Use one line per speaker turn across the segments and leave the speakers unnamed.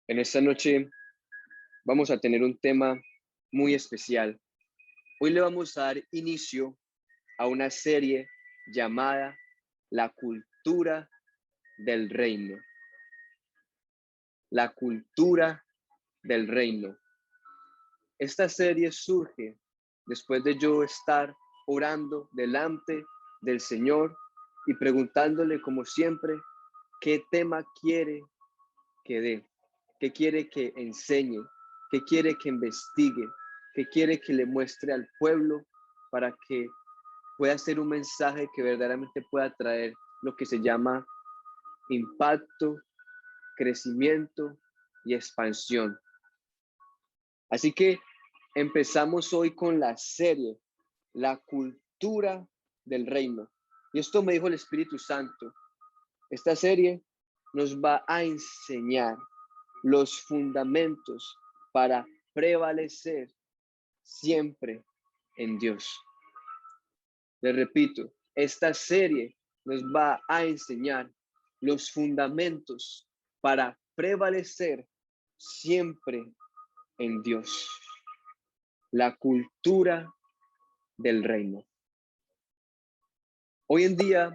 En esta noche vamos a tener un tema muy especial. Hoy le vamos a dar inicio a una serie llamada La cultura del reino. La cultura del reino. Esta serie surge después de yo estar orando delante del Señor y preguntándole como siempre qué tema quiere que dé, qué quiere que enseñe, qué quiere que investigue, qué quiere que le muestre al pueblo para que pueda ser un mensaje que verdaderamente pueda traer lo que se llama impacto, crecimiento y expansión. Así que empezamos hoy con la serie, la cultura del reino. Y esto me dijo el Espíritu Santo. Esta serie nos va a enseñar los fundamentos para prevalecer siempre en Dios. Les repito, esta serie nos va a enseñar los fundamentos para prevalecer siempre en Dios. La cultura del reino. Hoy en día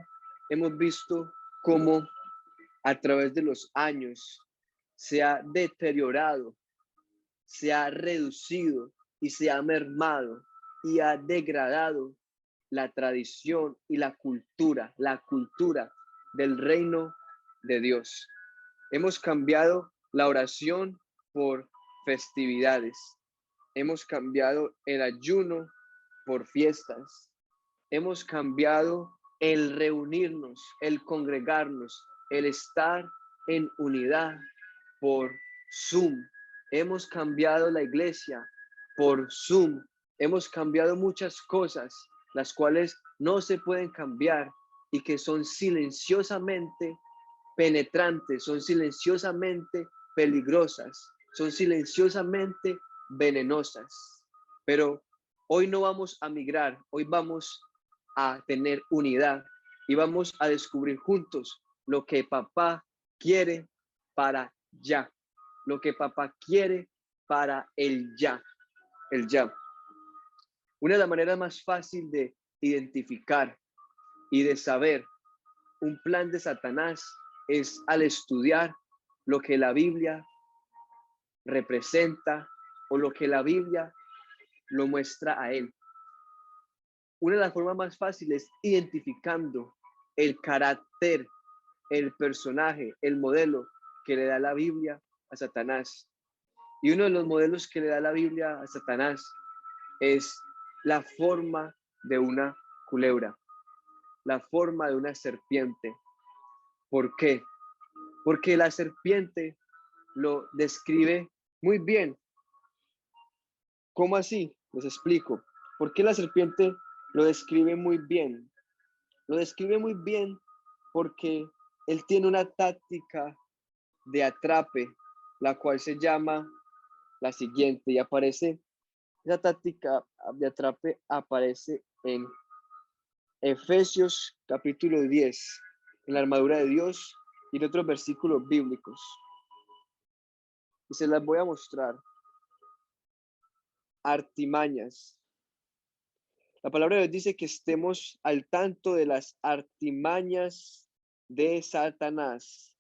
hemos visto cómo a través de los años se ha deteriorado, se ha reducido y se ha mermado y ha degradado la tradición y la cultura del reino de Dios. Hemos cambiado la oración por festividades. Hemos cambiado el ayuno por fiestas. Hemos cambiado el reunirnos, el congregarnos, el estar en unidad por Zoom. Hemos cambiado la iglesia por Zoom. Hemos cambiado muchas cosas, las cuales no se pueden cambiar y que son silenciosamente penetrantes, son silenciosamente peligrosas, son silenciosamente venenosas. Pero hoy no vamos a migrar, hoy vamos a tener unidad y vamos a descubrir juntos lo que papá quiere para ya, lo que papá quiere para el ya, el ya. Una de las maneras más fácil de identificar y de saber un plan de Satanás es al estudiar lo que la Biblia representa o lo que la Biblia lo muestra a él. Una de las formas más fáciles es identificando el carácter, el personaje, el modelo que le da la Biblia a Satanás. Y uno de los modelos que le da la Biblia a Satanás es la forma de una culebra, la forma de una serpiente. ¿Por qué? Porque la serpiente lo describe muy bien. ¿Cómo así? Les explico. ¿Por qué la serpiente lo describe muy bien? Lo describe muy bien porque él tiene una táctica de atrape, la cual se llama la siguiente, y aparece, esa táctica de atrape aparece en Efesios capítulo 10, en la armadura de Dios y en otros versículos bíblicos. Y se las voy a mostrar. Artimañas. La palabra de Dios dice que estemos al tanto de las artimañas de Satanás.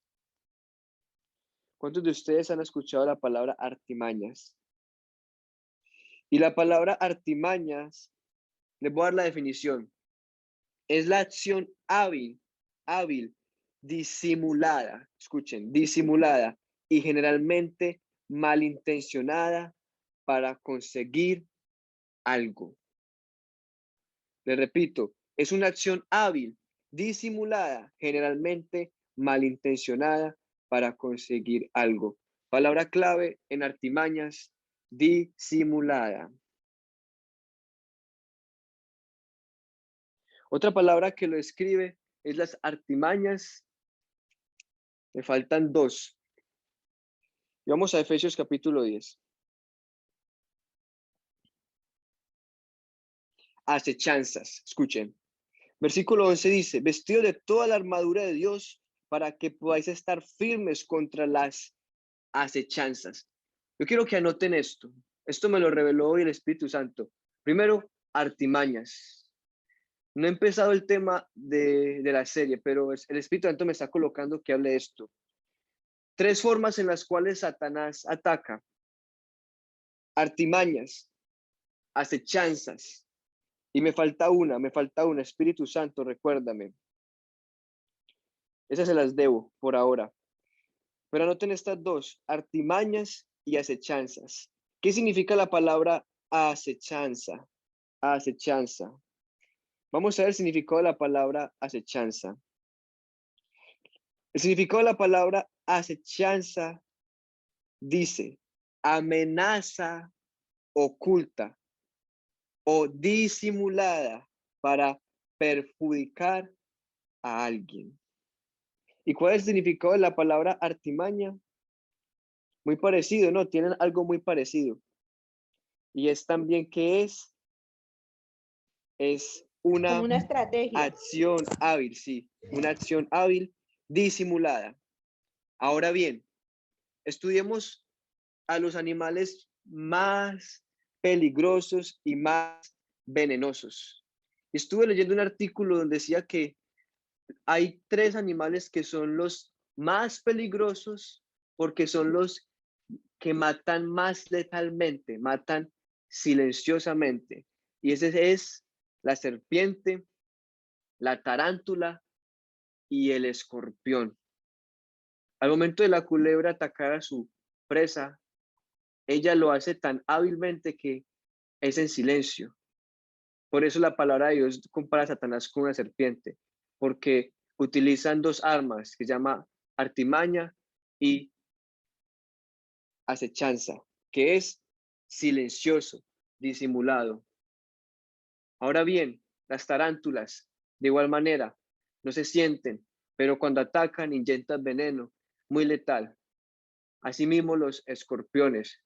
¿Cuántos de ustedes han escuchado la palabra artimañas? Y la palabra artimañas, les voy a dar la definición. Es la acción hábil, disimulada, escuchen, disimulada y generalmente malintencionada para conseguir algo. Le repito, es una acción hábil, disimulada, generalmente malintencionada para conseguir algo. Palabra clave en artimañas, disimulada. Otra palabra que lo describe es las artimañas. Me faltan dos. Y vamos a Efesios capítulo 10. Acechanzas, escuchen. Versículo 11 dice, vestido de toda la armadura de Dios para que podáis estar firmes contra las acechanzas. Yo quiero que anoten esto. Esto me lo reveló hoy el Espíritu Santo. Primero, artimañas. No he empezado el tema de la serie, pero el Espíritu Santo me está colocando que hable de esto. 3 formas en las cuales Satanás ataca: artimañas, acechanzas. Y me falta una, Espíritu Santo, recuérdame. Esas se las debo por ahora. Pero anoten estas 2, artimañas y acechanzas. ¿Qué significa la palabra acechanza? Acechanza. Vamos a ver el significado de la palabra acechanza. El significado de la palabra acechanza dice amenaza oculta o disimulada para perjudicar a alguien. ¿Y cuál es el significado de la palabra artimaña? Muy parecido, ¿no? Tienen algo muy parecido. Y es también que es
Como
una
una estrategia.
acción hábil, sí, una acción hábil disimulada. Ahora bien, estudiemos a los animales más peligrosos y más venenosos. Estuve leyendo un artículo donde decía que hay 3 animales que son los más peligrosos porque son los que matan más letalmente, matan silenciosamente. Y ese es la serpiente, la tarántula y el escorpión. Al momento de la culebra atacar a su presa, ella lo hace tan hábilmente que es en silencio. Por eso la palabra de Dios compara a Satanás con una serpiente, porque utilizan 2 armas que se llama artimaña y acechanza, que es silencioso, disimulado. Ahora bien, las tarántulas, de igual manera, no se sienten, pero cuando atacan inyectan veneno, muy letal. Asimismo, los escorpiones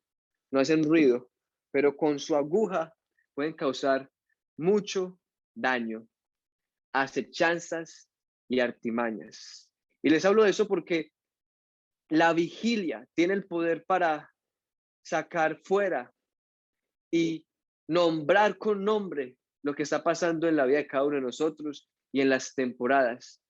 no hacen ruido, pero con su aguja pueden causar mucho daño, acechanzas y artimañas. Y les hablo de eso porque la vigilia tiene el poder para sacar fuera y nombrar con nombre lo que está pasando en la vida de cada uno de nosotros y en las temporadas.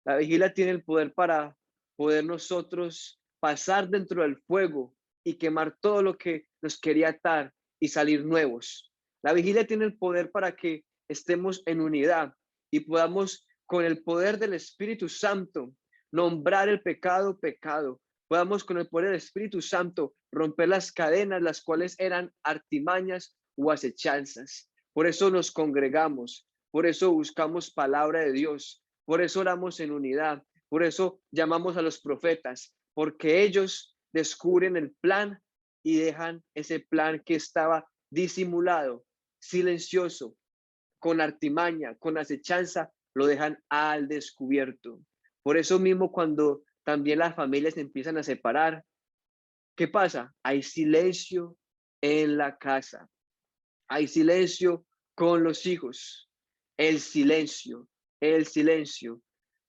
La vigilia tiene el poder para poder nosotros pasar dentro del fuego y quemar todo lo que nos quería atar y salir nuevos. La vigilia tiene el poder para que estemos en unidad y podamos, con el poder del Espíritu Santo, nombrar el pecado, pecado. Podamos, con el poder del Espíritu Santo, romper las cadenas, las cuales eran artimañas o acechanzas. Por eso nos congregamos, por eso buscamos palabra de Dios, por eso oramos en unidad, por eso llamamos a los profetas, porque ellos descubren el plan y dejan ese plan que estaba disimulado, silencioso, con artimaña, con acechanza, lo dejan al descubierto. Por eso mismo, cuando también las familias se empiezan a separar, ¿qué pasa? Hay silencio en la casa, hay silencio con los hijos, el silencio, el silencio.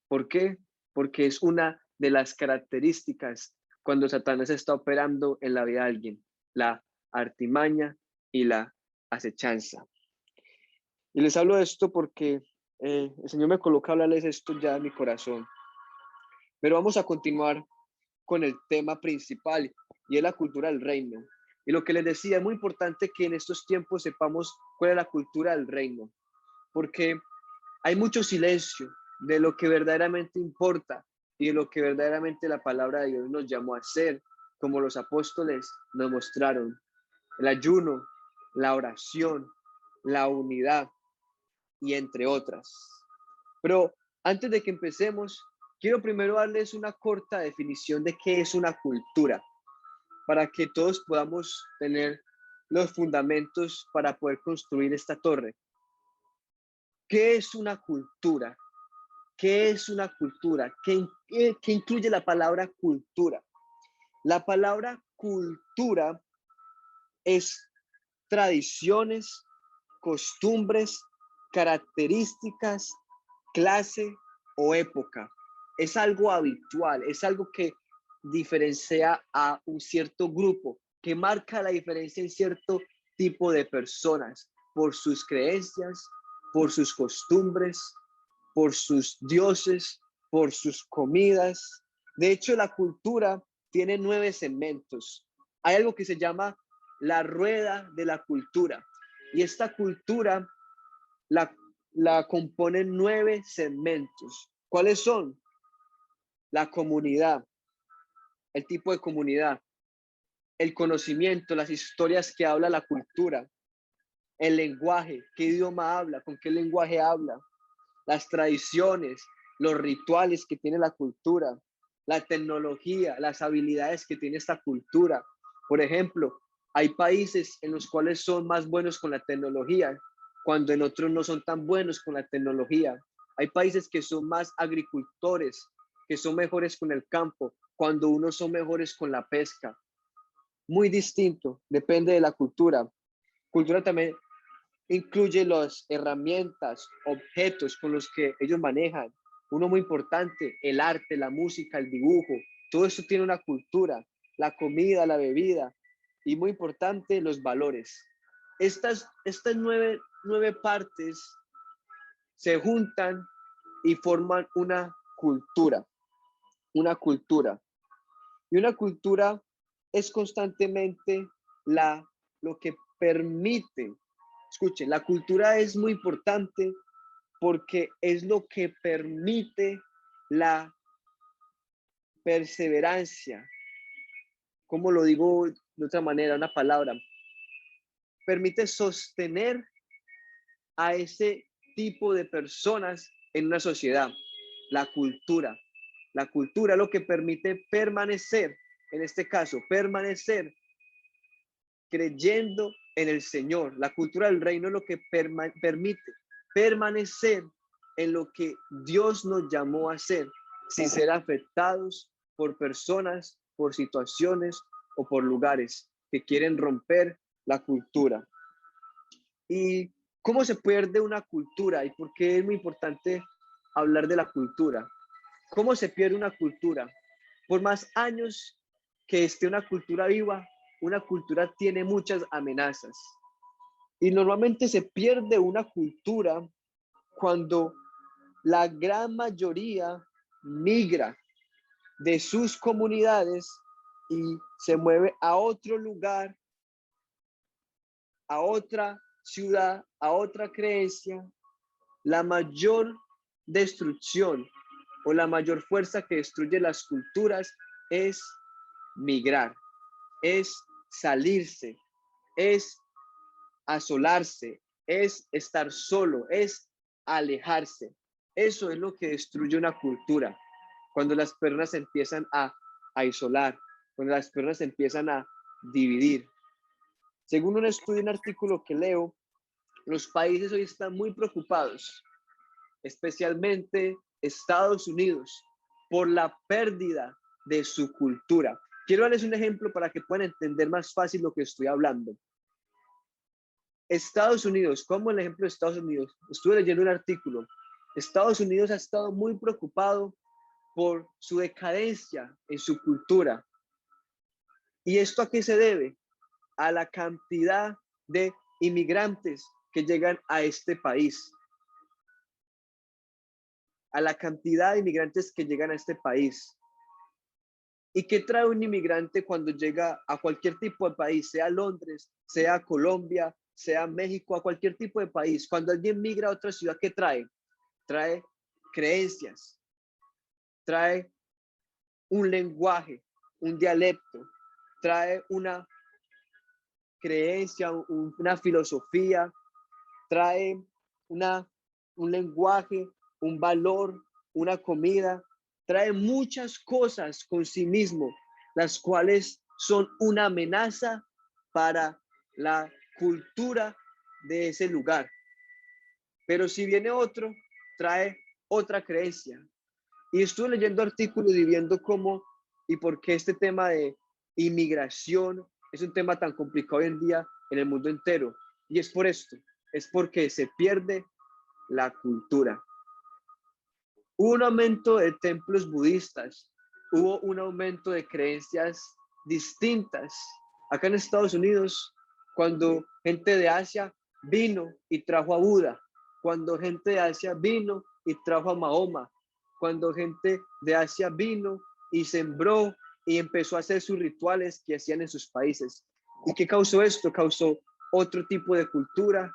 ¿Por qué? Porque es una de las características cuando Satanás está operando en la vida de alguien, la artimaña y la acechanza. Y les hablo de esto porque el Señor me coloca a hablarles esto ya en mi corazón. Pero vamos a continuar con el tema principal y es la cultura del reino. Y lo que les decía, es muy importante que en estos tiempos sepamos cuál es la cultura del reino, porque hay mucho silencio de lo que verdaderamente importa y de lo que verdaderamente la palabra de Dios nos llamó a hacer, como los apóstoles nos mostraron: el ayuno, la oración, la unidad y entre otras. Pero antes de que empecemos, quiero primero darles una corta definición de qué es una cultura, para que todos podamos tener los fundamentos para poder construir esta torre. ¿Qué es una cultura? ¿Qué es una cultura? ¿Qué incluye la palabra cultura? La palabra cultura es tradiciones, costumbres, características, clase o época. Es algo habitual, es algo que diferencia a un cierto grupo, que marca la diferencia en cierto tipo de personas, por sus creencias, por sus costumbres, por sus dioses, por sus comidas. De hecho, la cultura tiene 9 segmentos. Hay algo que se llama la rueda de la cultura. Y esta cultura la componen 9 segmentos. ¿Cuáles son? La comunidad, el tipo de comunidad, el conocimiento, las historias que habla la cultura, el lenguaje, qué idioma habla, con qué lenguaje habla, las tradiciones, los rituales que tiene la cultura, la tecnología, las habilidades que tiene esta cultura. Por ejemplo, hay países en los cuales son más buenos con la tecnología, cuando en otros no son tan buenos con la tecnología. Hay países que son más agricultores, que son mejores con el campo, cuando unos son mejores con la pesca. Muy distinto, depende de la cultura. Cultura también incluye las herramientas, objetos con los que ellos manejan. Uno muy importante, el arte, la música, el dibujo. Todo eso tiene una cultura, la comida, la bebida y muy importante, los valores. Estas 9 partes se juntan y forman una cultura, una cultura. Y una cultura es constantemente lo que permite. Escuchen, la cultura es muy importante porque es lo que permite la perseverancia. ¿Cómo lo digo de otra manera? Una palabra. Permite sostener a ese tipo de personas en una sociedad. La cultura. La cultura es lo que permite permanecer, en este caso, permanecer creyendo en el Señor. La cultura del reino es lo que permite permanecer en lo que Dios nos llamó a hacer, sin ser afectados por personas, por situaciones o por lugares que quieren romper la cultura. ¿Y cómo se pierde una cultura? ¿Y por qué es muy importante hablar de la cultura? ¿Cómo se pierde una cultura? Por más años que esté una cultura viva, una cultura tiene muchas amenazas. Y normalmente se pierde una cultura cuando la gran mayoría migra de sus comunidades y se mueve a otro lugar, a otra ciudad, a otra creencia. La mayor destrucción o la mayor fuerza que destruye las culturas es migrar, es salirse, es asolarse, es estar solo, es alejarse. Eso es lo que destruye una cultura. Cuando las personas empiezan a aislar, cuando las personas empiezan a dividir. Según un estudio, un artículo que leo, los países hoy están muy preocupados, especialmente Estados Unidos, por la pérdida de su cultura. Quiero darles un ejemplo para que puedan entender más fácil lo que estoy hablando. Estados Unidos, como el ejemplo de Estados Unidos, estuve leyendo un artículo. Estados Unidos ha estado muy preocupado por su decadencia en su cultura. ¿Y esto a qué se debe? A la cantidad de inmigrantes que llegan a este país. A la cantidad de inmigrantes que llegan a este país. ¿Y qué trae un inmigrante cuando llega a cualquier tipo de país, sea Londres, sea Colombia, sea México, a cualquier tipo de país? Cuando alguien migra a otra ciudad, ¿qué trae? Trae creencias, trae un lenguaje, un dialecto, trae una creencia, una filosofía, trae un lenguaje, un valor, una comida, trae muchas cosas con sí mismo, las cuales son una amenaza para la cultura de ese lugar. Pero si viene otro, trae otra creencia. Y estuve leyendo artículos y viendo cómo y por qué este tema de inmigración es un tema tan complicado hoy en día en el mundo entero. Y es por esto, es porque se pierde la cultura. Hubo un aumento de templos budistas hubo un aumento de creencias distintas. Acá en Estados Unidos, cuando gente de Asia vino y trajo a Buda, cuando gente de Asia vino y trajo a Mahoma, cuando gente de Asia vino y sembró y empezó a hacer sus rituales que hacían en sus países. ¿Y qué causó esto? Causó otro tipo de cultura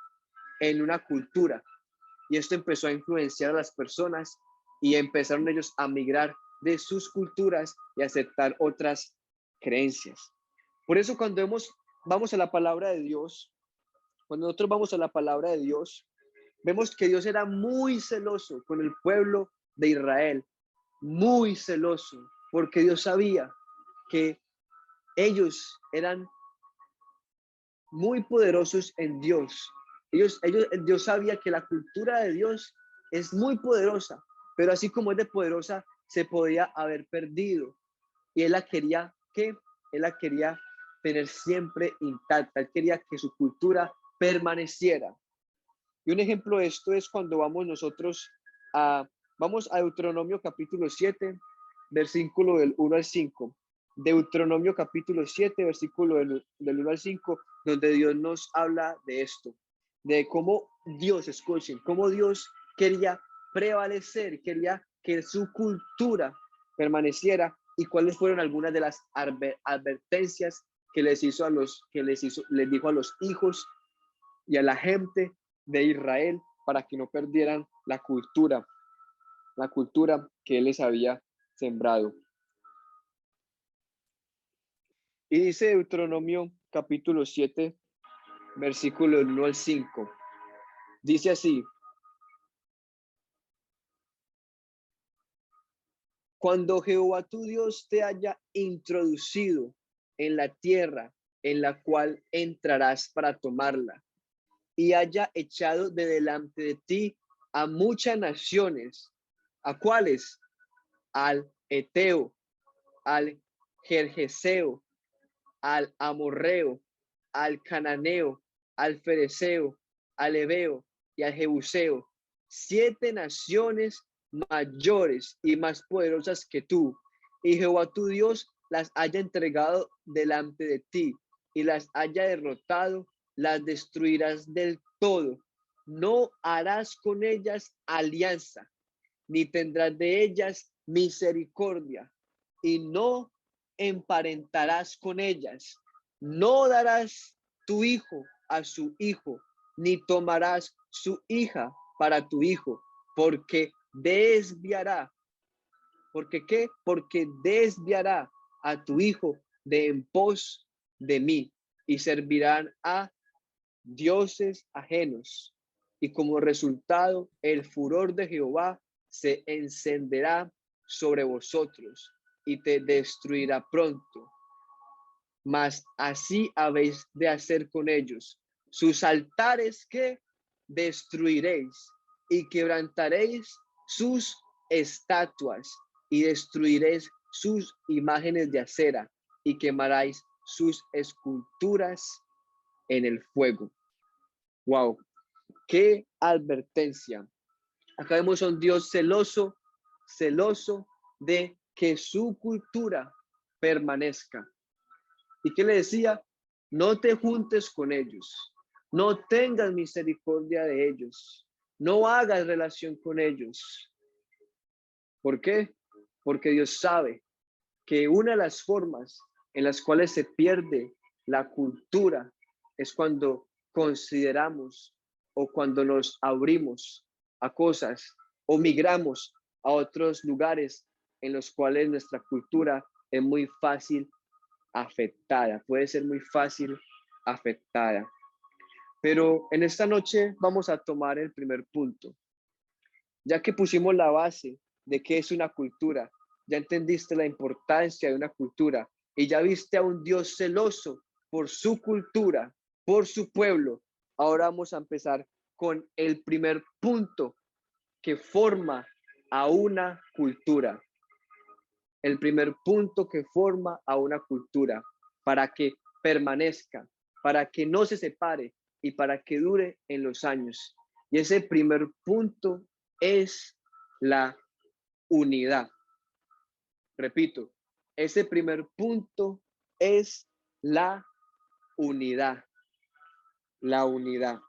en una cultura. Y esto empezó a influenciar a las personas y empezaron ellos a migrar de sus culturas y aceptar otras creencias. Por eso cuando vamos a la palabra de Dios, cuando nosotros vamos a la palabra de Dios, vemos que Dios era muy celoso con el pueblo de Israel, muy celoso, porque Dios sabía que ellos eran muy poderosos en Dios. Dios sabía que la cultura de Dios es muy poderosa, pero así como es de poderosa, se podía haber perdido. Y él la quería, ¿qué? Él la quería tener siempre intacta. Él quería que su cultura permaneciera. Y un ejemplo de esto es cuando vamos a Deuteronomio capítulo 7, versículo del 1 al 5. Deuteronomio capítulo 7, versículo del 1 al 5, donde Dios nos habla de esto, de cómo Dios, escuchen, cómo Dios quería prevalecer, quería que su cultura permaneciera y cuáles fueron algunas de las advertencias que les dijo a los hijos y a la gente de Israel para que no perdieran la cultura que él les había sembrado. Y dice Deuteronomio capítulo 7, versículo 1 al 5. Dice así: cuando Jehová tu Dios te haya introducido en la tierra en la cual entrarás para tomarla, y haya echado de delante de ti a muchas naciones, ¿a cuáles? Al Eteo, al Gergeseo, al Amorreo, al Cananeo, al Fereceo, al Ebeo y al Jebuseo, 7 naciones mayores y más poderosas que tú, y Jehová tu Dios las haya entregado delante de ti y las haya derrotado, las destruirás del todo. No harás con ellas alianza, ni tendrás de ellas misericordia, y no emparentarás con ellas. No darás tu hijo a su hijo, ni tomarás su hija para tu hijo, porque desviará. ¿Porque qué? Porque desviará a tu hijo de en pos de mí, y servirán a dioses ajenos. Y como resultado, el furor de Jehová se encenderá sobre vosotros y te destruirá pronto. Mas así habéis de hacer con ellos. Sus altares que destruiréis, y quebrantaréis sus estatuas, y destruiréis sus imágenes de acera, y quemaréis sus esculturas en el fuego. Wow, qué advertencia. Acá vemos a un Dios celoso, celoso de que su cultura permanezca. ¿Y qué le decía? No te juntes con ellos, no tengas misericordia de ellos, no hagas relación con ellos. ¿Por qué? Porque Dios sabe que una de las formas en las cuales se pierde la cultura es cuando consideramos o cuando nos abrimos a cosas o migramos a otros lugares en los cuales nuestra cultura es muy fácil afectada, puede ser muy fácil afectada. Pero en esta noche vamos a tomar el primer punto. Ya que pusimos la base de qué es una cultura, ya entendiste la importancia de una cultura y ya viste a un Dios celoso por su cultura, por su pueblo. Ahora vamos a empezar con el primer punto que forma a una cultura. El primer punto que forma a una cultura para que permanezca, para que no se separe y para que dure en los años. Y ese primer punto es la unidad. Repito, ese primer punto es la unidad. La unidad.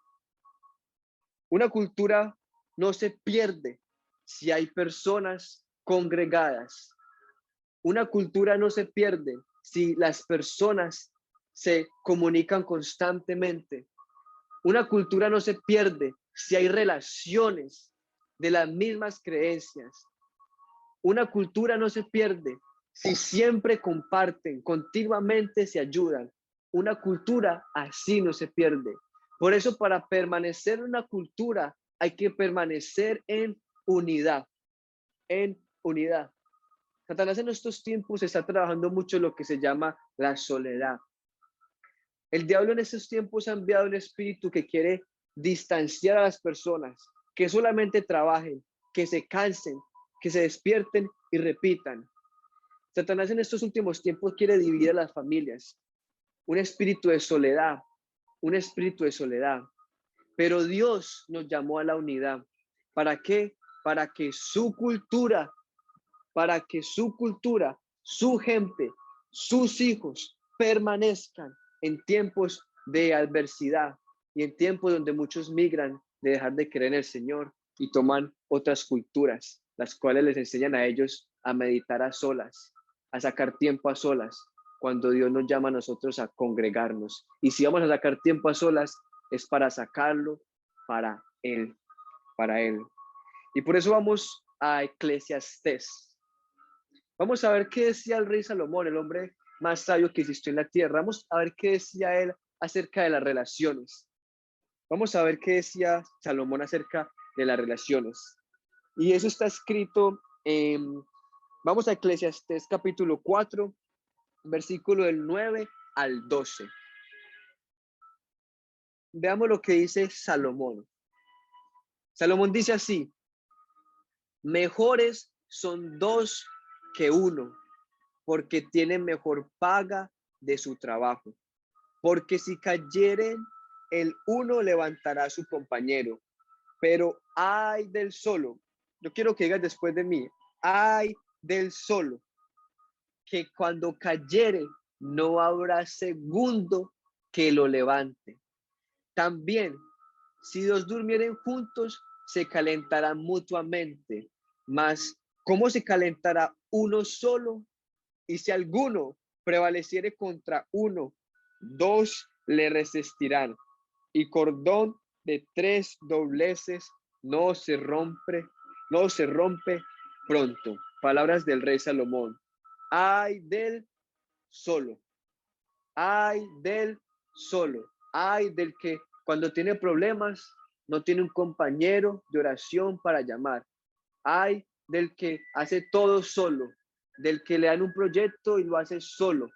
Una cultura no se pierde si hay personas congregadas. Una cultura no se pierde si las personas se comunican constantemente. Una cultura no se pierde si hay relaciones de las mismas creencias. Una cultura no se pierde si siempre comparten, continuamente se ayudan. Una cultura así no se pierde. Por eso, para permanecer en una cultura, hay que permanecer en unidad, en unidad. Satanás en estos tiempos está trabajando mucho lo que se llama la soledad. El diablo en estos tiempos ha enviado un espíritu que quiere distanciar a las personas, que solamente trabajen, que se cansen, que se despierten y repitan. Satanás en estos últimos tiempos quiere dividir a las familias. Un espíritu de soledad, un espíritu de soledad. Pero Dios nos llamó a la unidad. ¿Para qué? Para que su cultura, su gente, sus hijos permanezcan en tiempos de adversidad y en tiempos donde muchos migran de dejar de creer en el Señor y toman otras culturas, las cuales les enseñan a ellos a meditar a solas, a sacar tiempo a solas, cuando Dios nos llama a nosotros a congregarnos. Y si vamos a sacar tiempo a solas, es para sacarlo para Él, para Él. Y por eso vamos a Eclesiastés. Vamos a ver qué decía el rey Salomón, el hombre más sabio que existió en la tierra. Vamos a ver qué decía él acerca de las relaciones. Vamos a ver qué decía Salomón acerca de las relaciones. Y eso está escrito en, vamos a Eclesiastés capítulo 4, versículo del 9 al 12. Veamos lo que dice Salomón. Salomón dice así: mejores son dos que uno, porque tienen mejor paga de su trabajo. Porque si cayeren, el uno levantará a su compañero, pero ay del solo. Yo quiero que digas después de mí, ay del solo, que cuando cayere no habrá segundo que lo levante. También, si dos durmieren juntos, se calentarán mutuamente. Mas, ¿cómo se calentará uno solo? Y si alguno prevaleciere contra uno, dos le resistirán. Y cordón de tres dobleces no se rompe pronto. Palabras del rey Salomón. Ay del solo, ay del solo, ay del que cuando tiene problemas no tiene un compañero de oración para llamar. Ay del que hace todo solo, del que le dan un proyecto y lo hace solo,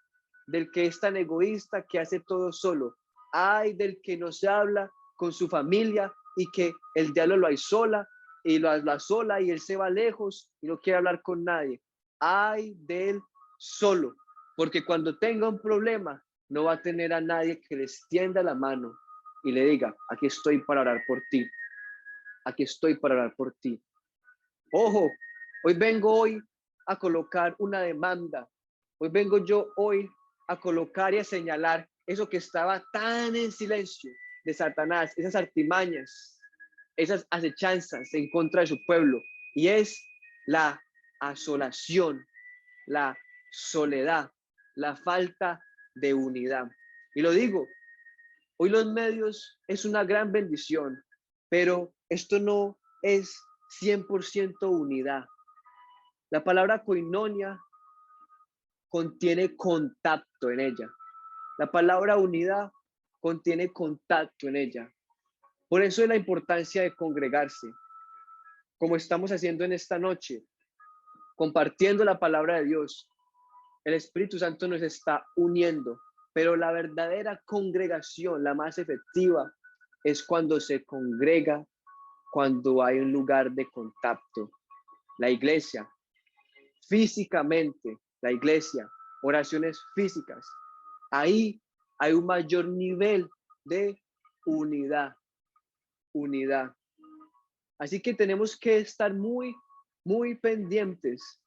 del que es tan egoísta que hace todo solo. Ay del que no se habla con su familia y que el diablo lo aísola y lo asola y él se va lejos y no quiere hablar con nadie. Ay del solo, porque cuando tenga un problema no va a tener a nadie que le extienda la mano y le diga: aquí estoy para orar por ti, aquí estoy para orar por ti. Ojo, hoy vengo a colocar una demanda. Hoy vengo yo a colocar y a señalar eso que estaba tan en silencio de Satanás, esas artimañas, esas acechanzas en contra de su pueblo. Y es la asolación, la soledad, la falta de unidad. Y lo digo, hoy los medios es una gran bendición, pero esto no es 100% unidad. La palabra koinonia contiene contacto en ella. La palabra unidad contiene contacto en ella. Por eso es la importancia de congregarse, como estamos haciendo en esta noche, compartiendo la palabra de Dios. El Espíritu Santo nos está uniendo, pero la verdadera congregación, la más efectiva, es cuando se congrega, cuando hay un lugar de contacto. La iglesia, físicamente, la iglesia, oraciones físicas. Ahí hay un mayor nivel de unidad, unidad. Así que tenemos que estar muy pendientes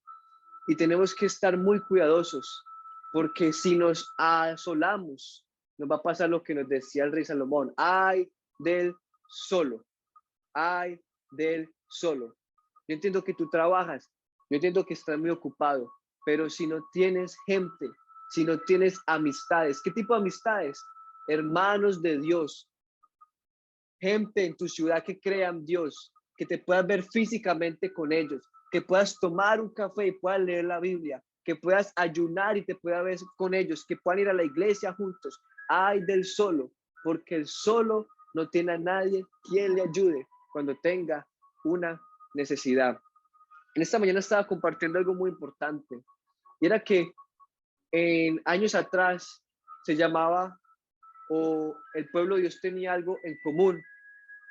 y tenemos que estar muy cuidadosos, porque si nos asolamos, nos va a pasar lo que nos decía el rey Salomón: ay del solo, ay del solo. Yo entiendo que tú trabajas, yo entiendo que estás muy ocupado, pero si no tienes gente, si no tienes amistades, ¿qué tipo de amistades? Hermanos de Dios, gente en tu ciudad que crean Dios, que te puedas ver físicamente con ellos, que puedas tomar un café y puedas leer la Biblia, que puedas ayunar y te puedas ver con ellos, que puedan ir a la iglesia juntos. Ay del solo, porque el solo no tiene a nadie quien le ayude cuando tenga una necesidad. En esta mañana estaba compartiendo algo muy importante, y era que en años atrás se llamaba, o el pueblo de Dios tenía algo en común,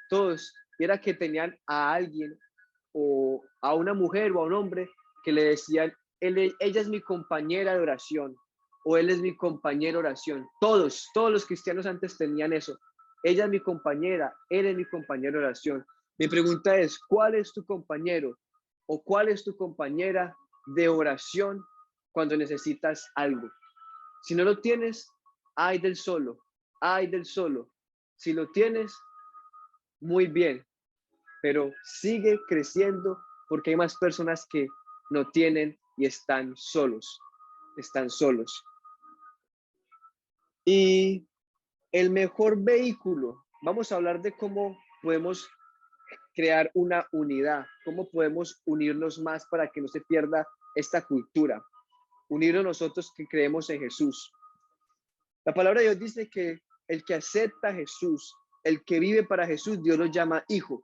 todos, y era que tenían a alguien, o a una mujer o a un hombre, que le decían: ella es mi compañera de oración, o él es mi compañero de oración. Todos los cristianos antes tenían eso: ella es mi compañera, él es mi compañero de oración. Mi pregunta es: ¿cuál es tu compañero o cuál es tu compañera de oración cuando necesitas algo? Si no lo tienes, ay del solo, ay del solo. Si lo tienes, muy bien, pero sigue creciendo, porque hay más personas que no tienen y están solos, están solos. Y el mejor vehículo, vamos a hablar de cómo podemos crear una unidad, cómo podemos unirnos más para que no se pierda esta cultura, unirnos nosotros que creemos en Jesús. La palabra de Dios dice que el que acepta a Jesús, el que vive para Jesús, Dios lo llama hijo.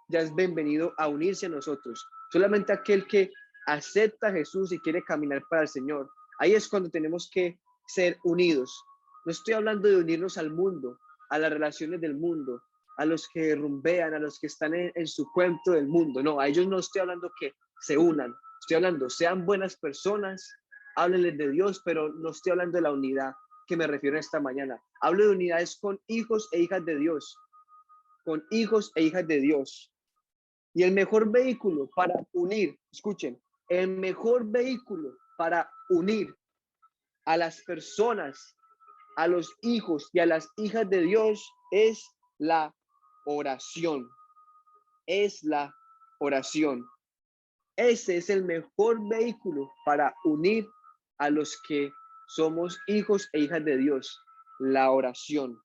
Ya es bienvenido a unirse a nosotros. Solamente aquel que acepta a Jesús y quiere caminar para el Señor, ahí es cuando tenemos que ser unidos. No estoy hablando de unirnos al mundo, a las relaciones del mundo, a los que rumbean, a los que están en su cuento del mundo. No, a ellos no estoy hablando que se unan. Estoy hablando, sean buenas personas, háblenles de Dios, pero no estoy hablando de la unidad que me refiero esta mañana. Hablo de unidades con hijos e hijas de Dios, con hijos e hijas de Dios. Y el mejor vehículo para unir, escuchen, el mejor vehículo para unir a las personas, a los hijos y a las hijas de Dios es la oración. Es la oración. Ese es el mejor vehículo para unir a los que somos hijos e hijas de Dios, la oración.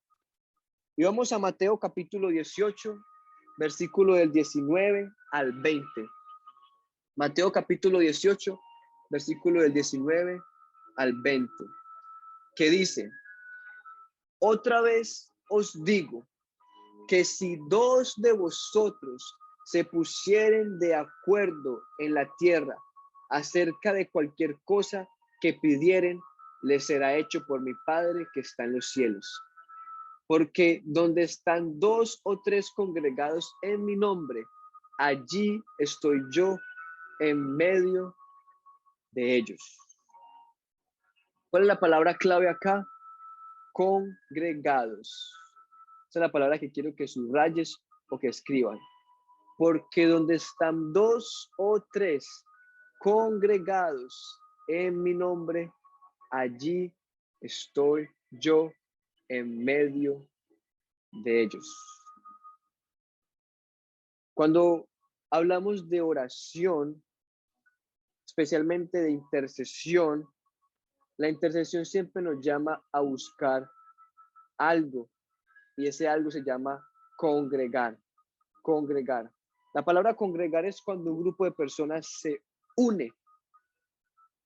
Y vamos a Mateo capítulo 18, versículo del 19 al 20. Mateo capítulo 18, versículo del 19 al 20, que dice: otra vez os digo que si dos de vosotros se pusieren de acuerdo en la tierra acerca de cualquier cosa que pidieren, les será hecho por mi Padre que está en los cielos. Porque donde están dos o tres congregados en mi nombre, allí estoy yo en medio de ellos. ¿Cuál es la palabra clave acá? Congregados. Esa es la palabra que quiero que subrayes o que escriban. Porque donde están dos o tres congregados en mi nombre, allí estoy yo en medio de ellos. Cuando hablamos de oración, especialmente de intercesión, la intercesión siempre nos llama a buscar algo, y ese algo se llama congregar, congregar. La palabra congregar es cuando un grupo de personas se une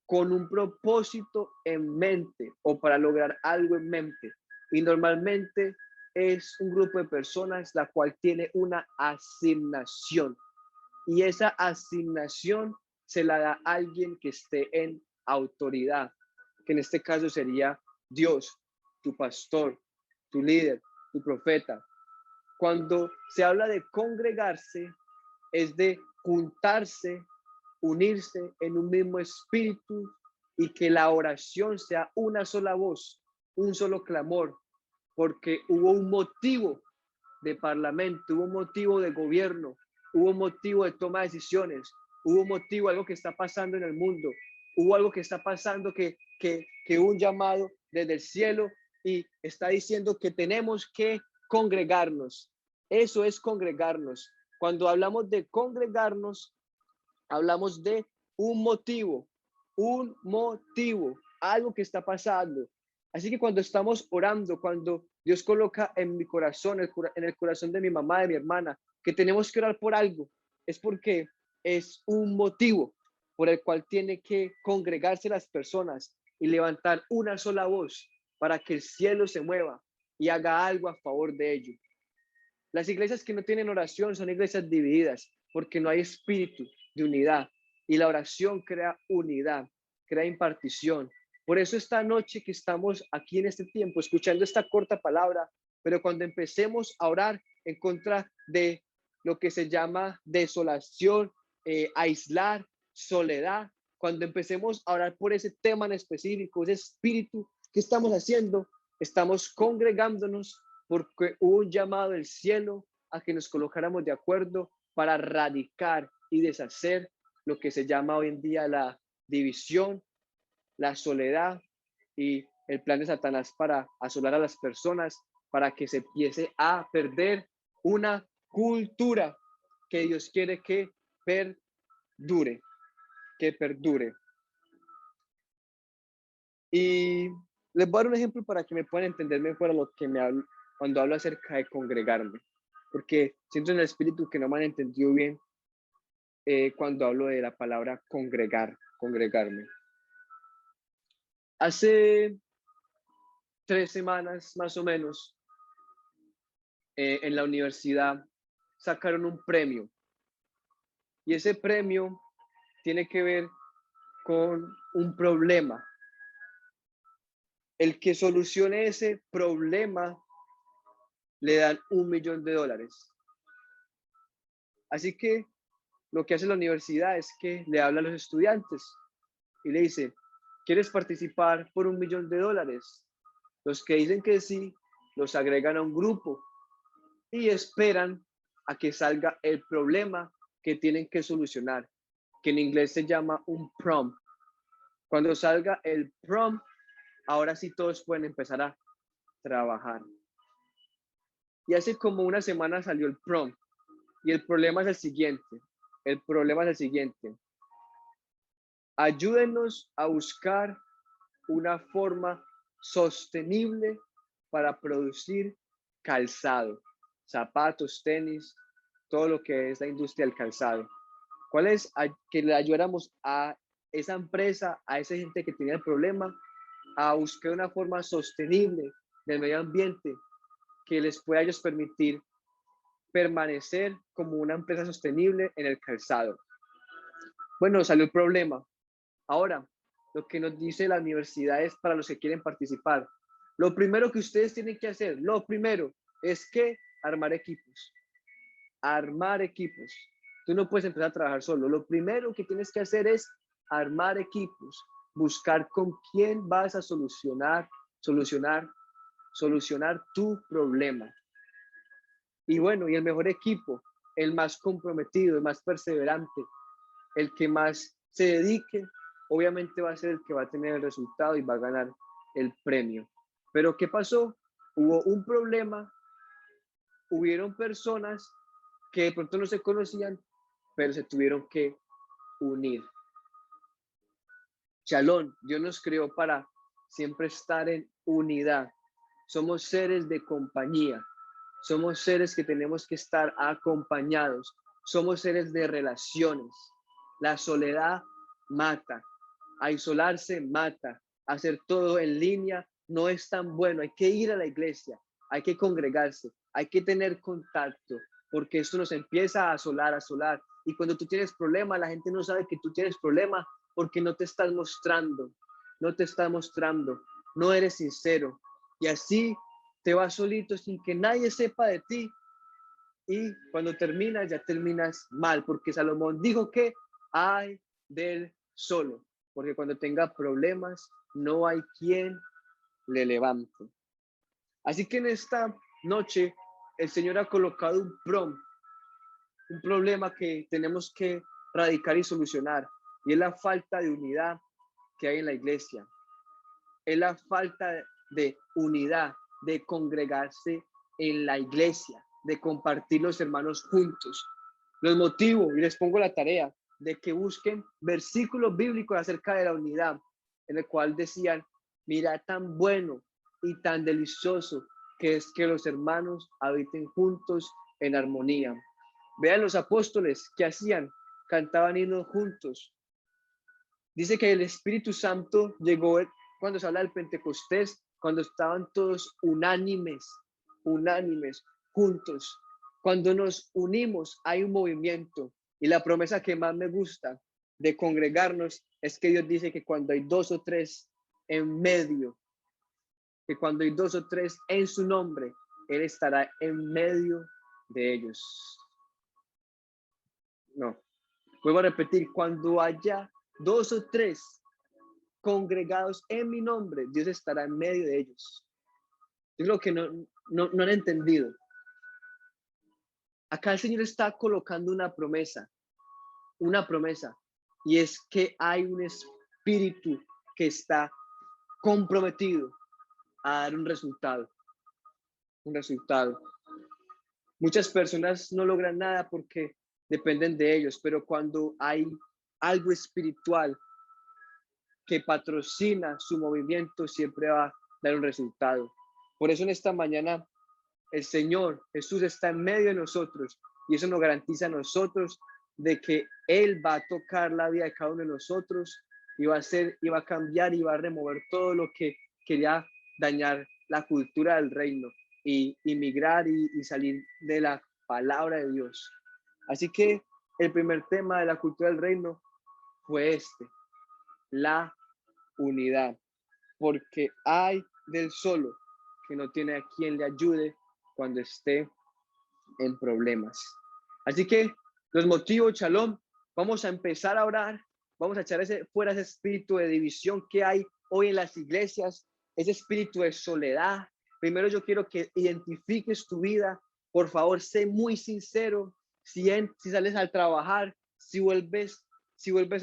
con un propósito en mente o para lograr algo en mente. Y normalmente es un grupo de personas la cual tiene una asignación. Y esa asignación se la da a alguien que esté en autoridad, que en este caso sería Dios, tu pastor, tu líder, tu profeta. Cuando se habla de congregarse, es de juntarse, unirse en un mismo espíritu y que la oración sea una sola voz, un solo clamor, porque hubo un motivo de parlamento, hubo un motivo de gobierno, hubo un motivo de toma de decisiones, hubo un motivo, algo que está pasando en el mundo, hubo algo que está pasando, que un llamado desde el cielo y está diciendo que tenemos que congregarnos. Eso es congregarnos. Cuando hablamos de congregarnos, hablamos de un motivo, algo que está pasando. Así que cuando estamos orando, cuando Dios coloca en mi corazón, en el corazón de mi mamá, de mi hermana, que tenemos que orar por algo, es porque es un motivo por el cual tiene que congregarse las personas y levantar una sola voz para que el cielo se mueva y haga algo a favor de ello. Las iglesias que no tienen oración son iglesias divididas porque no hay espíritu de unidad y la oración crea unidad, crea impartición. Por eso esta noche que estamos aquí en este tiempo escuchando esta corta palabra, pero cuando empecemos a orar en contra de lo que se llama desolación, aislar, soledad, cuando empecemos a orar por ese tema en específico, ese espíritu, ¿qué estamos haciendo? Estamos congregándonos porque hubo un llamado del cielo a que nos colocáramos de acuerdo para erradicar y deshacer lo que se llama hoy en día la división, la soledad y el plan de Satanás para asolar a las personas, para que se empiece a perder una cultura que Dios quiere que perdure, Y les voy a dar un ejemplo para que me puedan entender mejor a lo que me hablo cuando hablo acerca de congregarme, porque siento en el espíritu que no me han entendido bien cuando hablo de la palabra congregarme. Hace 3 semanas más o menos, en la universidad sacaron un premio y ese premio tiene que ver con un problema. El que solucione ese problema le dan $1.000.000. Así que lo que hace la universidad es que le habla a los estudiantes y le dice, ¿quieres participar por $1.000.000? Los que dicen que sí, los agregan a un grupo y esperan a que salga el problema que tienen que solucionar, que en inglés se llama un prompt. Cuando salga el prompt, ahora sí todos pueden empezar a trabajar. Y hace como una semana salió el prompt y el problema es el siguiente. Ayúdenos a buscar una forma sostenible para producir calzado, zapatos, tenis, todo lo que es la industria del calzado. ¿Cuál es? Que le ayudáramos a esa empresa, a esa gente que tenía el problema, a buscar una forma sostenible del medio ambiente que les pueda a ellos permitir permanecer como una empresa sostenible en el calzado. Bueno, salió el problema. Ahora, lo que nos dice la universidad es para los que quieren participar. Lo primero que ustedes tienen que hacer, lo primero es que armar equipos. Tú no puedes empezar a trabajar solo. Lo primero que tienes que hacer es armar equipos, buscar con quién vas a solucionar tu problema. Y bueno, y el mejor equipo, el más comprometido, el más perseverante, el que más se dedique, obviamente va a ser el que va a tener el resultado y va a ganar el premio. Pero ¿qué pasó? Hubo un problema, hubieron personas que de pronto no se conocían, pero se tuvieron que unir. Shalom, Dios nos creó para siempre estar en unidad. Somos seres de compañía. Somos seres que tenemos que estar acompañados. Somos seres de relaciones. La soledad mata. Aislarse mata. Hacer todo en línea no es tan bueno. Hay que ir a la iglesia. Hay que congregarse. Hay que tener contacto. Porque esto nos empieza a asolar. Y cuando tú tienes problemas, la gente no sabe que tú tienes problemas porque no te estás mostrando. No eres sincero. Y así te vas solito sin que nadie sepa de ti. Y cuando terminas, ya terminas mal, porque Salomón dijo que hay del solo, porque cuando tenga problemas, no hay quien le levante. Así que en esta noche, el Señor ha colocado un problema que tenemos que erradicar y solucionar, y es la falta de unidad que hay en la iglesia. Es la falta de unidad, de congregarse en la iglesia, de compartir los hermanos juntos. Los motivo y les pongo la tarea de que busquen versículos bíblicos acerca de la unidad, en el cual decían, mira tan bueno y tan delicioso que es que los hermanos habiten juntos en armonía. Vean los apóstoles que hacían, cantaban himnos juntos. Dice que el Espíritu Santo llegó cuando se habla del Pentecostés, cuando estaban todos unánimes, juntos. Cuando nos unimos hay un movimiento, y la promesa que más me gusta de congregarnos es que Dios dice que cuando hay 2 o 3 en medio, que cuando hay 2 o 3 en su nombre, Él estará en medio de ellos. No, vuelvo a repetir, cuando haya 2 o 3 congregados en mi nombre, Dios estará en medio de ellos. Yo creo que no han entendido. Acá el Señor está colocando una promesa, y es que hay un espíritu que está comprometido a dar un resultado. Muchas personas no logran nada porque dependen de ellos, pero cuando hay algo espiritual que patrocina su movimiento, siempre va a dar un resultado. Por eso en esta mañana el Señor Jesús está en medio de nosotros, y eso nos garantiza a nosotros de que Él va a tocar la vida de cada uno de nosotros y va a cambiar y va a remover todo lo que quería dañar la cultura del reino y migrar y salir de la palabra de Dios. Así que el primer tema de la cultura del reino fue la unidad, porque hay del solo que no tiene a quien le ayude cuando esté en problemas. Así que los motivos, Shalom, vamos a empezar a orar, vamos a echar fuera ese espíritu de división que hay hoy en las iglesias, ese espíritu de soledad. Primero yo quiero que identifiques tu vida, por favor, sé muy sincero, si sales al trabajar, si vuelves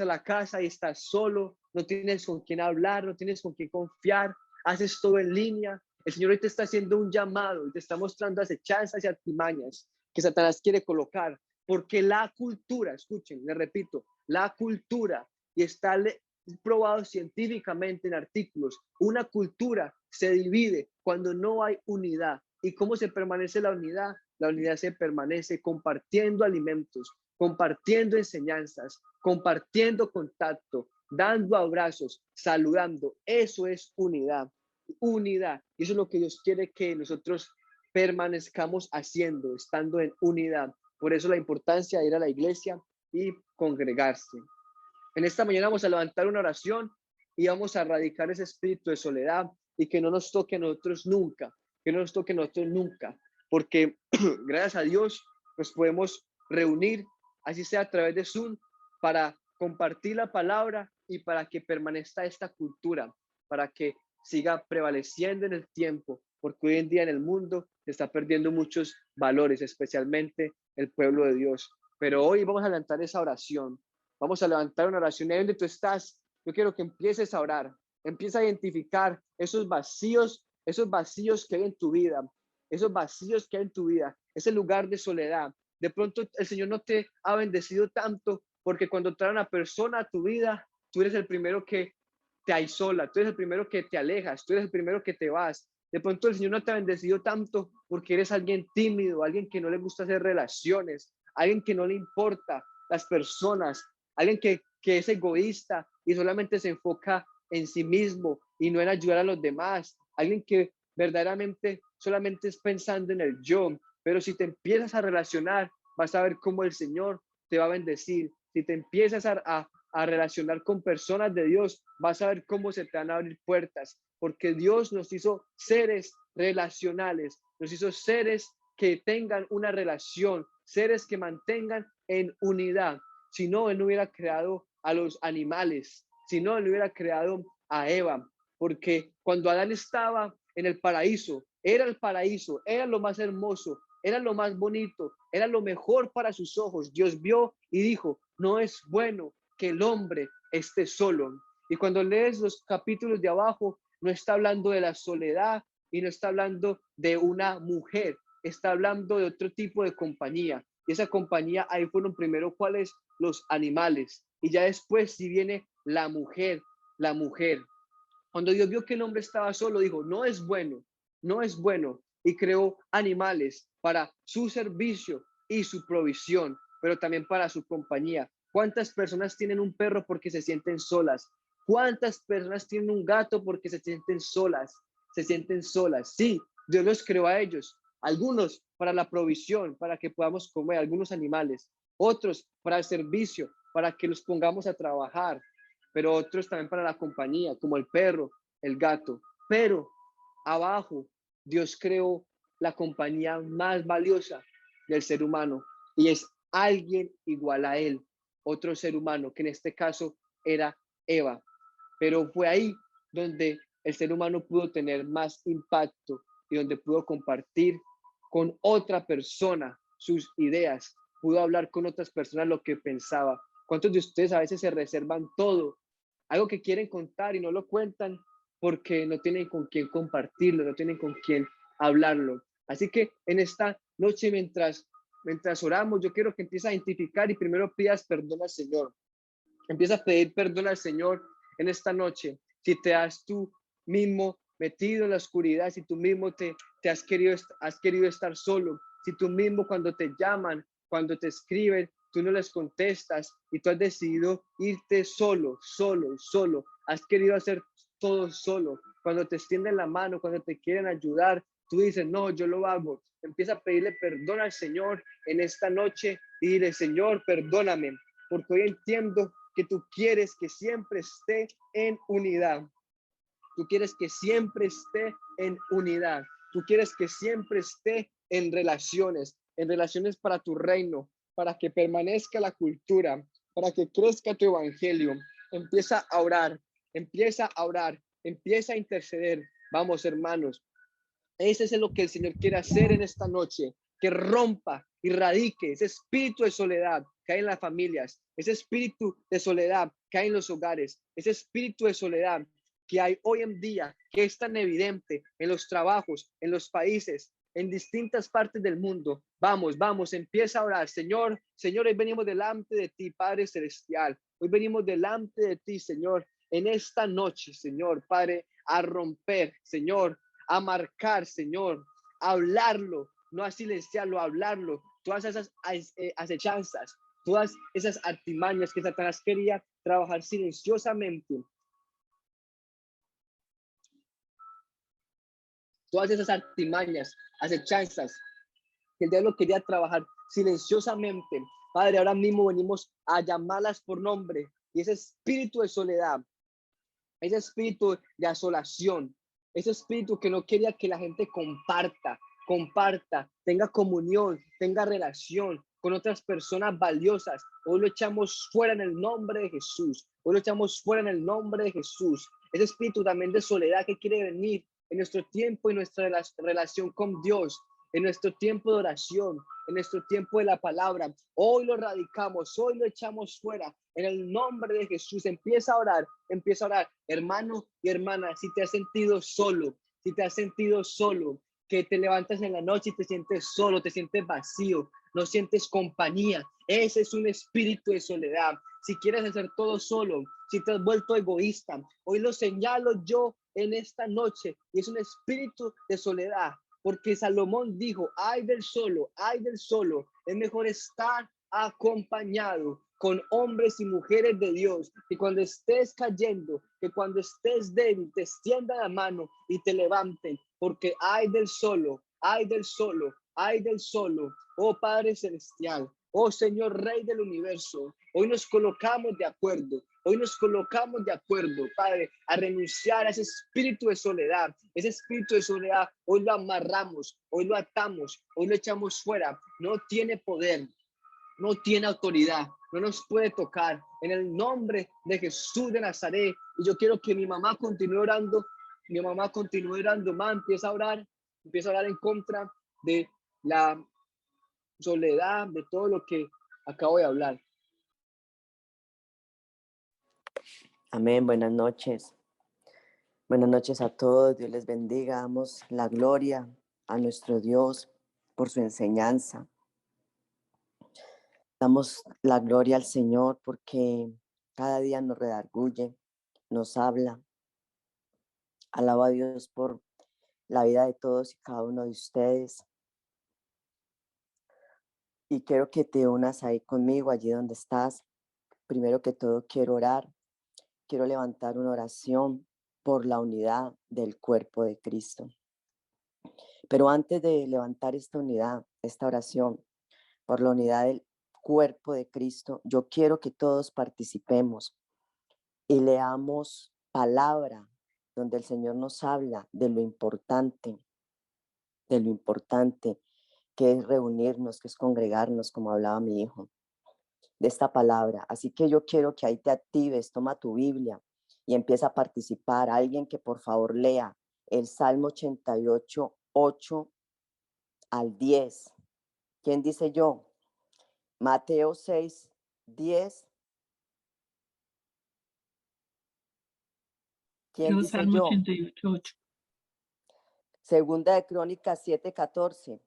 a la casa y estás solo, no tienes con quién hablar, no tienes con quién confiar, haces todo en línea. El Señor hoy te está haciendo un llamado y te está mostrando acechanzas y artimañas que Satanás quiere colocar, porque la cultura, escuchen, les repito, la cultura, y está probado científicamente en artículos, una cultura se divide cuando no hay unidad. ¿Y cómo se permanece la unidad? La unidad se permanece compartiendo alimentos, compartiendo enseñanzas, compartiendo contacto, dando abrazos, saludando. Eso es unidad. Unidad. Y eso es lo que Dios quiere que nosotros permanezcamos haciendo, estando en unidad. Por eso la importancia de ir a la iglesia y congregarse. En esta mañana vamos a levantar una oración y vamos a erradicar ese espíritu de soledad y que no nos toque a nosotros nunca, porque gracias a Dios nos podemos reunir, así sea a través de Zoom, para compartir la palabra y para que permanezca esta cultura, para que siga prevaleciendo en el tiempo, porque hoy en día en el mundo se está perdiendo muchos valores, especialmente el pueblo de Dios. Pero hoy vamos a levantar esa oración, vamos a levantar una oración. Ahí donde tú estás, yo quiero que empieces a orar, empieza a identificar esos vacíos que hay en tu vida, ese lugar de soledad. De pronto el Señor no te ha bendecido tanto porque cuando trae una persona a tu vida, tú eres el primero que te aisola, tú eres el primero que te alejas, tú eres el primero que te vas. De pronto el Señor no te ha bendecido tanto porque eres alguien tímido, alguien que no le gusta hacer relaciones, alguien que no le importa las personas, alguien que es egoísta y solamente se enfoca en sí mismo y no en ayudar a los demás, alguien que verdaderamente solamente es pensando en el yo. Pero si te empiezas a relacionar, vas a ver cómo el Señor te va a bendecir. Si te empiezas a relacionar con personas de Dios, vas a ver cómo se te van a abrir puertas, porque Dios nos hizo seres relacionales, nos hizo seres que tengan una relación, seres que mantengan en unidad. Si no, Él no hubiera creado a los animales, si no, Él hubiera creado a Eva, porque cuando Adán estaba en el paraíso, era lo más hermoso, era lo más bonito, era lo mejor para sus ojos. Dios vio y dijo, no es bueno que el hombre esté solo. Y cuando lees los capítulos de abajo, no está hablando de la soledad y no está hablando de una mujer, está hablando de otro tipo de compañía. Y esa compañía, ahí fueron primero cuáles, los animales. Y ya después si viene la mujer, la mujer. Cuando Dios vio que el hombre estaba solo, dijo, no es bueno, no es bueno. Y creó animales para su servicio y su provisión, pero también para su compañía. ¿Cuántas personas tienen un perro porque se sienten solas? ¿Cuántas personas tienen un gato porque se sienten solas? Se sienten solas. Sí, Dios los creó a ellos. Algunos para la provisión, para que podamos comer, algunos animales. Otros para el servicio, para que los pongamos a trabajar, pero otros también para la compañía, como el perro, el gato. Pero abajo, Dios creó la compañía más valiosa del ser humano y es alguien igual a él, otro ser humano, que en este caso era Eva. Pero fue ahí donde el ser humano pudo tener más impacto y donde pudo compartir con otra persona sus ideas, pudo hablar con otras personas lo que pensaba. ¿Cuántos de ustedes a veces se reservan todo, algo que quieren contar y no lo cuentan porque no tienen con quién compartirlo, no tienen con quién hablarlo? Así que en esta noche, mientras oramos, yo quiero que empieces a identificar y primero pidas perdón al Señor. Empieza a pedir perdón al Señor en esta noche. Si te has tú mismo metido en la oscuridad, si tú mismo te has querido estar solo, si tú mismo cuando te llaman, cuando te escriben, tú no les contestas y tú has decidido irte solo, solo, solo, has querido hacer todo solo. Cuando te extienden la mano, cuando te quieren ayudar, tú dices, no, yo lo hago. Empieza a pedirle perdón al Señor en esta noche y dile, Señor, perdóname, porque hoy entiendo que tú quieres que siempre esté en unidad. Tú quieres que siempre esté en unidad. Tú quieres que siempre esté en relaciones para tu reino, para que permanezca la cultura, para que crezca tu evangelio. Empieza a orar, empieza a orar, empieza a interceder. Vamos, hermanos, ese es lo que el Señor quiere hacer en esta noche, que rompa y radique ese espíritu de soledad que hay en las familias, ese espíritu de soledad que hay en los hogares, ese espíritu de soledad que hay hoy en día, que es tan evidente en los trabajos, en los países, en distintas partes del mundo. Vamos, vamos, empieza a orar. Señor, Señor, hoy venimos delante de ti, Padre Celestial. Hoy venimos delante de ti, Señor, en esta noche, Señor, Padre, a romper, Señor, a marcar, Señor, a hablarlo, no a silenciarlo, a hablarlo, todas esas acechanzas, todas esas artimañas que Satanás quería trabajar silenciosamente, todas esas artimañas, acechanzas que el diablo quería trabajar silenciosamente. Padre, ahora mismo venimos a llamarlas por nombre y ese espíritu de soledad, ese espíritu de asolación, ese espíritu que no quería que la gente comparta, tenga comunión, tenga relación con otras personas valiosas. Hoy lo echamos fuera en el nombre de Jesús. Hoy lo echamos fuera en el nombre de Jesús. Ese espíritu también de soledad que quiere venir en nuestro tiempo y nuestra relación con Dios, en nuestro tiempo de oración, en nuestro tiempo de la palabra. Hoy lo radicamos, hoy lo echamos fuera en el nombre de Jesús. Empieza a orar, empieza a orar. Hermano y hermana, si te has sentido solo, si te has sentido solo, que te levantas en la noche y te sientes solo, te sientes vacío, no sientes compañía, ese es un espíritu de soledad. Si quieres hacer todo solo, si te has vuelto egoísta, hoy lo señalo yo en esta noche y es un espíritu de soledad. Porque Salomón dijo, ay del solo, es mejor estar acompañado con hombres y mujeres de Dios, que cuando estés cayendo, que cuando estés débil, te extiendan la mano y te levanten, porque hay del solo, hay del solo, hay del solo, oh Padre Celestial, oh Señor Rey del Universo, hoy nos colocamos de acuerdo, hoy nos colocamos de acuerdo, Padre, a renunciar a ese espíritu de soledad, ese espíritu de soledad, hoy lo amarramos, hoy lo atamos, hoy lo echamos fuera, no tiene poder, no tiene autoridad, no nos puede tocar. En el nombre de Jesús de Nazaret. Y yo quiero que mi mamá continúe orando. Mi mamá continúe orando. Mamá, empieza a orar en contra de la soledad, de todo lo que acabo de hablar.
Amén, buenas noches. Buenas noches a todos, Dios les bendiga. Damos la gloria a nuestro Dios por su enseñanza. Damos la gloria al Señor porque cada día nos redarguye, nos habla. Alabo a Dios por la vida de todos y cada uno de ustedes. Y quiero que te unas ahí conmigo, allí donde estás. Primero que todo quiero orar, quiero levantar una oración por la unidad del cuerpo de Cristo. Pero antes de levantar esta unidad, esta oración por la unidad del cuerpo de Cristo, yo quiero que todos participemos y leamos palabra donde el Señor nos habla de lo importante que es reunirnos, que es congregarnos, como hablaba mi hijo, de esta palabra. Así que yo quiero que ahí te actives, toma tu Biblia y empieza a participar. Alguien que por favor lea el Salmo 88, 8 al 10. ¿Quién dice yo? Mateo 6, 10. ¿Quién
Yo,
dice
Salmo
yo?
88, 8.
Segunda de Crónicas 7, 14.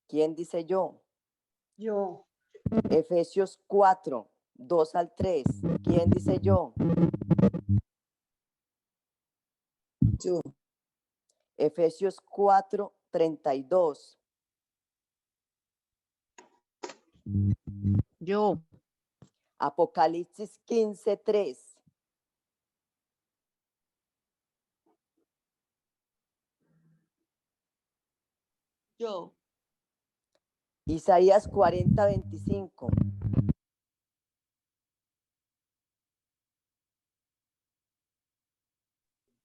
¿Quién dice yo?
Yo.
Efesios 4, 2 al 3. ¿Quién dice yo?
Yo.
Efesios 4, 32.
Yo.
Apocalipsis 15, 3.
Yo.
Isaías 40, 25.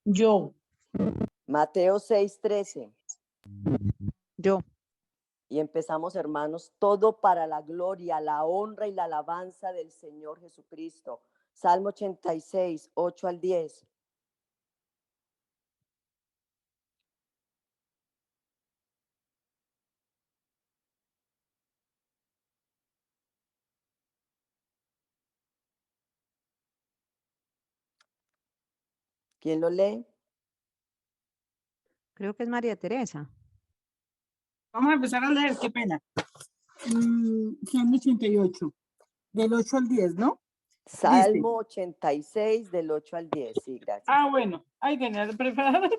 Yo.
Mateo 6, 13.
Yo.
Y empezamos, hermanos, todo para la gloria, la honra y la alabanza del Señor Jesucristo. Salmo 86, 8 al 10. ¿Quién lo lee?
Creo que es María Teresa.
Vamos a empezar a leer, qué pena. Salmo 88, del 8 al 10, ¿no?
Salmo 86, del 8 al 10. Sí, gracias.
Ah, bueno. Ay, tenía preparado.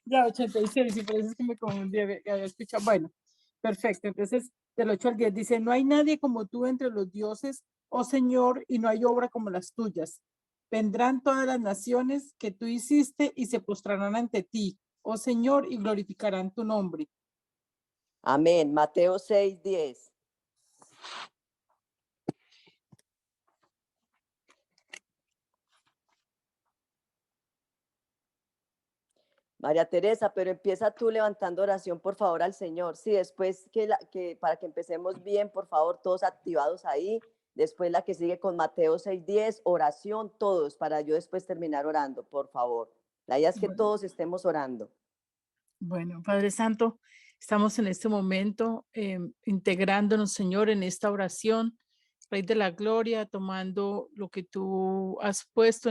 Ya, 86, y por eso es que me confundí, había escuchado. Bueno, perfecto. Entonces, del 8 al 10 dice, no hay nadie como tú entre los dioses, oh Señor, y no hay obra como las tuyas. Vendrán todas las naciones que tú hiciste y se postrarán ante ti, oh Señor, y glorificarán tu nombre.
Amén. Mateo 6, 10. María Teresa, pero empieza tú levantando oración, por favor, al Señor. Sí, después que para que empecemos bien, por favor, todos activados ahí. Después la que sigue con Mateo 6:10, oración, todos, para yo después terminar orando, por favor. La idea es que todos estemos orando.
Bueno, Padre Santo, estamos en este momento integrándonos, Señor, en esta oración, Rey de la Gloria, tomando lo que tú has puesto en